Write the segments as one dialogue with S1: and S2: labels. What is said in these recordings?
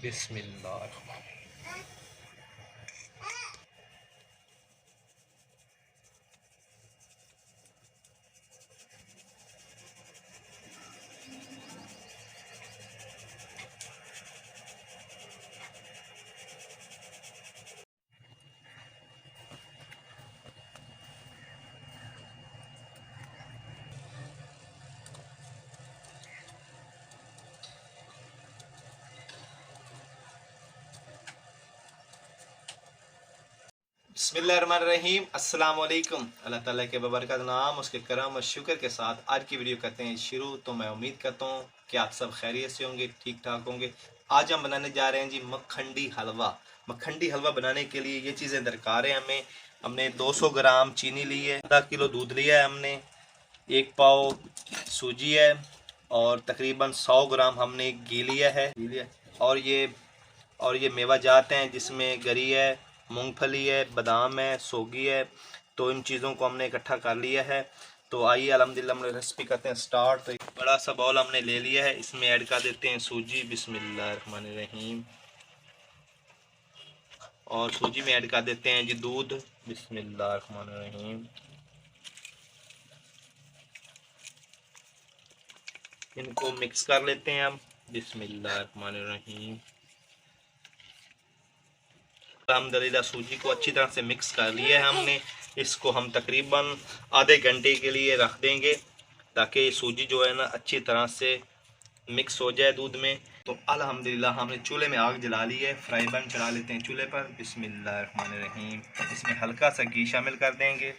S1: बिस्मिल्लाह। बिस्मिल्लाहिर्रहमानिर्रहीम। अस्सलाम वालेकुम। अल्लाह ताला के बबरकत नाम, उसके करम और शुक्र के साथ आज की वीडियो करते हैं शुरू। तो मैं उम्मीद करता हूँ कि आप सब खैरियत से होंगे, ठीक ठाक होंगे। आज हम बनाने जा रहे हैं जी मखंडी हलवा। मखंडी हलवा बनाने के लिए ये चीज़ें दरकार है हमें। हमने 200 ग्राम चीनी ली है, आधा किलो दूध लिया है हमने, 1 पाव सूजी है और तकरीबन 100 ग्राम हमने घी लिया है। और ये मेवा जात हैं जिसमें गरी है, मूंगफली है, बादाम है, सोगी है। तो इन चीज़ों को हमने इकट्ठा कर लिया है। तो आइए अल्हम्दुलिल्लाह हम रेसिपी करते हैं स्टार्ट। तो एक बड़ा सा बाउल हमने ले लिया है, इसमें ऐड कर देते हैं सूजी। बिस्मिल्लाहिर्रहमानिर्रहीम। और सूजी में ऐड कर देते हैं जी दूध। बिस्मिल्लाहिर्रहमानिर्रहीम। इनको मिक्स कर लेते हैं हम। बिस्मिल्लाहिर्रहमानिर्रहीम। अल्हम्दुलिल्लाह सूजी को अच्छी तरह से मिक्स कर लिया है हमने। इसको हम तकरीबन आधे घंटे के लिए रख देंगे ताकि सूजी जो है ना अच्छी तरह से मिक्स हो जाए दूध में। तो अल्हम्दुलिल्लाह हमने चूल्हे में आग जला ली है। फ्राई पैन चढ़ा लेते हैं चूल्हे पर। बिस्मिल्लाहिर्रहमानिर्रहीम। इसमें हल्का सा घी शामिल कर देंगे।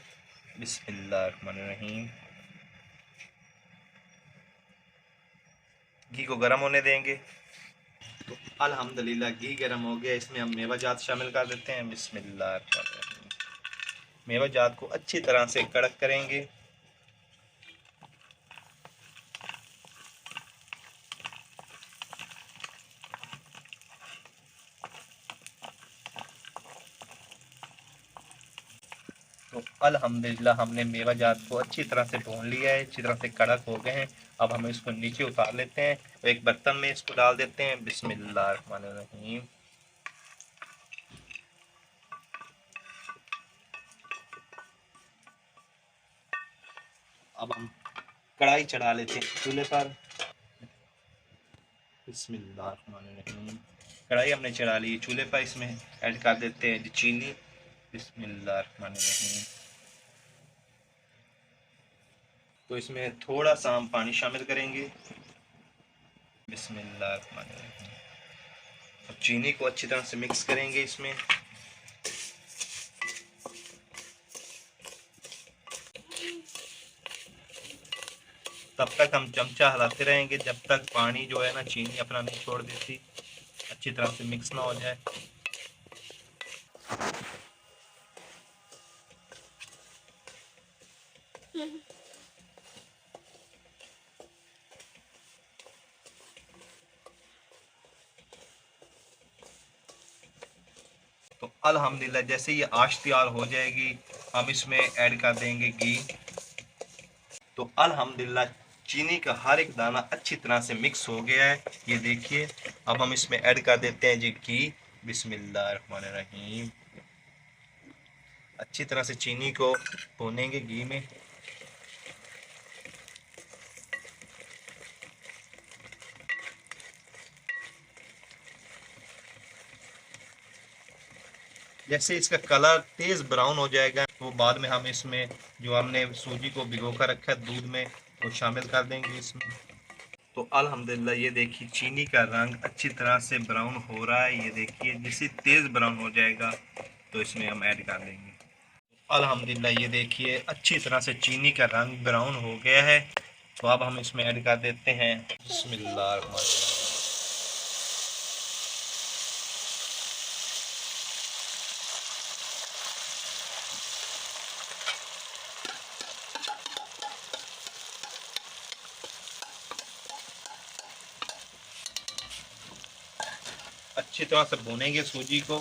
S1: बिस्मिल्लाहिर्रहमानिर्रहीम। घी को गर्म होने देंगे। तो अल्हम्दुलिल्लाह घी गर्म हो गया, इसमें हम मेवा जात शामिल कर देते हैं। बिस्मिल्लाह। मेवा जात को अच्छी तरह से कड़क करेंगे। तो अल्हम्दुलिल्लाह हमने मेवा जात को अच्छी तरह से भून लिया है, अच्छी तरह से कड़क हो गए हैं। अब हम इसको नीचे उतार लेते हैं, तो एक बर्तन में इसको डाल देते हैं। बिस्मिल्लाहिर्रहमानिर्रहीम। अब हम कढ़ाई चढ़ा लेते हैं चूल्हे पर। बिस्मिल्लाहिर्रहमानिर्रहीम। कढ़ाई हमने चढ़ा ली चूल्हे पर, इसमें ऐड कर देते हैं चीनी। बिस्मिल्लाहिर्रहमानिर्रहीम। तो इसमें थोड़ा सा हम पानी शामिल करेंगे। बिस्मिल्लाहिर्रहमानिर्रहीम। अब चीनी को अच्छी तरह से मिक्स करेंगे इसमें। तब तक हम चमचा हिलाते रहेंगे जब तक पानी जो है ना चीनी अपना नहीं छोड़ देती, अच्छी तरह से मिक्स ना हो जाए। तो अल्हम्दुलिल्लाह जैसे ये आश तैयार हो जाएगी, हम इसमें ऐड कर देंगे घी। तो अल्हम्दुलिल्लाह चीनी का हर एक दाना अच्छी तरह से मिक्स हो गया है, ये देखिए। अब हम इसमें ऐड कर देते हैं जी घी। बिस्मिल्लाहिर्रहमानिर्रहीम। अच्छी तरह से चीनी को भूनेंगे घी में। जैसे इसका कलर तेज़ ब्राउन हो जाएगा, तो बाद में हम इसमें जो हमने सूजी को भिगो कर रखा है दूध में, वो शामिल कर देंगे इसमें। तो अल्हम्दुलिल्लाह ये देखिए चीनी का रंग अच्छी तरह से ब्राउन हो रहा है, ये देखिए। जैसे तेज़ ब्राउन हो जाएगा तो इसमें हम ऐड कर देंगे। अल्हम्दुलिल्लाह ये देखिए अच्छी तरह से चीनी का रंग ब्राउन हो गया है। तो अब हम इसमें ऐड कर देते हैं बिस्मिल्लाह। अच्छी तरह से भूनेंगे सूजी को।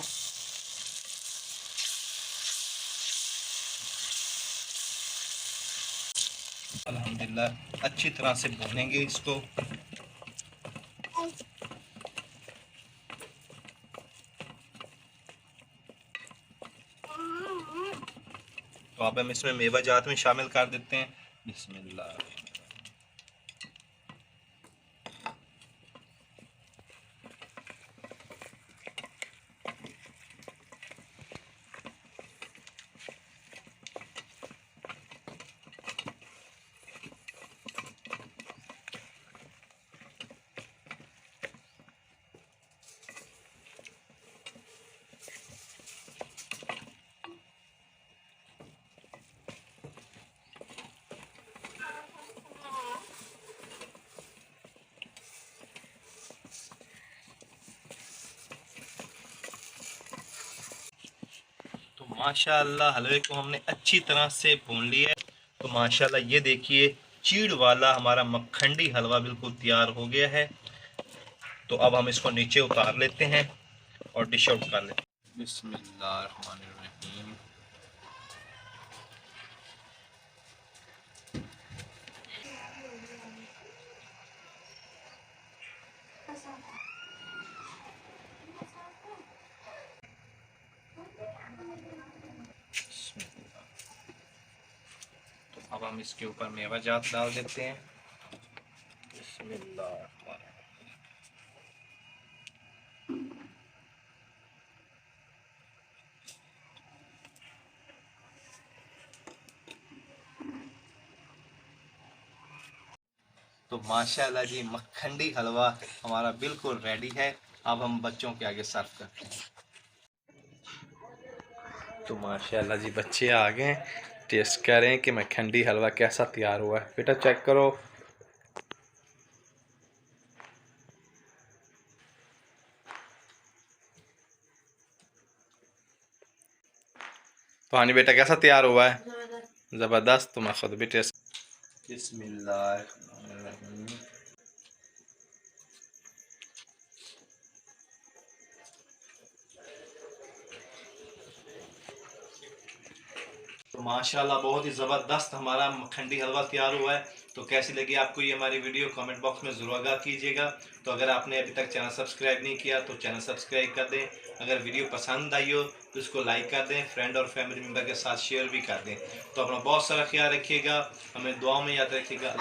S1: अल्हम्दुलिल्लाह अच्छी तरह से भूनेंगे इसको। तो अब हम इसमें मेवा जात में शामिल कर देते हैं। बिस्मिल्लाह। तो माशाअल्लाह हलवे को हमने अच्छी तरह से भून लिया है। तो माशाअल्लाह ये देखिए चीड़ वाला हमारा मक्खंडी हलवा बिल्कुल तैयार हो गया है। तो अब हम इसको नीचे उतार लेते हैं और डिश आउट कर लेते हैं। बिस्मिल्लाहिर्रहमानिर्रहीम। तो अब हम इसके ऊपर मेवा जात डाल देते हैं। बिस्मिल्लाह। तो माशाल्लाह जी मक्खंडी हलवा हमारा बिल्कुल रेडी है। अब हम बच्चों के आगे सर्व करते हैं। तो माशाल्लाह जी बच्चे आ गए, टेस्ट करें कि मक्खंडी हलवा कैसा तैयार हुआ है। बेटा चेक करो। तो हानी बेटा कैसा तैयार हुआ है? ज़बरदस्त। तो मैं खुद भी टेस्ट। बिस्मिल्लाह। तो माशाल्लाह बहुत ही ज़बरदस्त हमारा मक्खंडी हलवा तैयार हुआ है। तो कैसी लगी आपको ये हमारी वीडियो कमेंट बॉक्स में ज़रूर आगाह कीजिएगा। तो अगर आपने अभी तक चैनल सब्सक्राइब नहीं किया तो चैनल सब्सक्राइब कर दें। अगर वीडियो पसंद आई हो तो इसको लाइक कर दें, फ्रेंड और फैमिली मेम्बर के साथ शेयर भी कर दें। तो अपना बहुत सारा ख्याल रखिएगा, हमें दुआ में याद रखिएगा।